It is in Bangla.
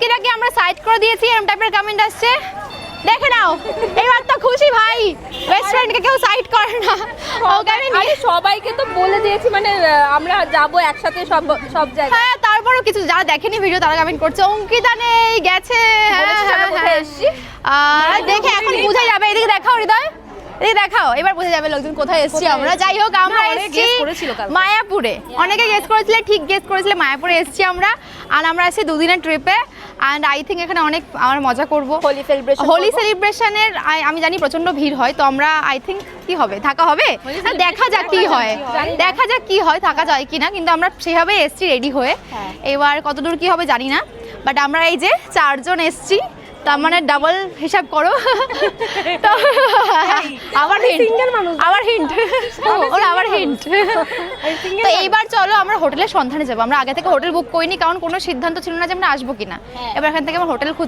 অঙ্কিতাকে আমরা সাইড করে দিয়েছি, এরকম টাইপের কমেন্ট আসছে, দেখে নাও এবার তো খুশি ভাই, বেস্ট ফ্রেন্ডকে কেউ সাইড করে না। ওকে আমি আরে সবাইকে তো বলে দিয়েছি, মানে আমরা যাব একসাথে সব সব জায়গায়। হ্যাঁ তারপরও কিছু যারা দেখেনি ভিডিও তারা কমেন্ট করছে অঙ্কিতা নেই গেছে। দেখে এখন বুঝে যাবে, এদিকে দেখাও হৃদয়, এই দেখাও, এবার বুঝে যাবে লোকজন কোথায় এসেছি আমরা। যাই হোক আমরা এসেছি মায়াপুরে, অনেকে গেস করেছিলে, ঠিক গেস করেছিলে, মায়াপুরে এসেছি আমরা। আর আমরা আছি দুদিনের ট্রিপে, অ্যান্ড আই থিঙ্ক এখানে অনেক আমরা মজা করবো। হোলি সেলিব্রেশনের আমি জানি প্রচন্ড ভিড় হয়, তো আমরা আই থিঙ্ক কি হবে, থাকা হবে, দেখা যাক কি হয়, দেখা যাক কি হয়, থাকা যায় কিনা। কিন্তু আমরা সেভাবে এসেছি রেডি হয়ে, এবার কতদূর কি হবে জানি না, বাট আমরা এই যে 4 জন এসেছি, তার মানে ডাবল হিসাব করো। তো আবার সিঙ্গেল মানুষ, আবার হিন্ট, ওর আবার হিন্ট। তো এইবার চলো আমরা হোটেলের সন্ধানে যাবো। আমরা আগে থেকে হোটেল বুক করিনি, কারণ কোনো সিদ্ধান্ত ছিল না যে আমরা আসবো কিনা। এবার এখান থেকে আমরা হোটেল খুঁজবো।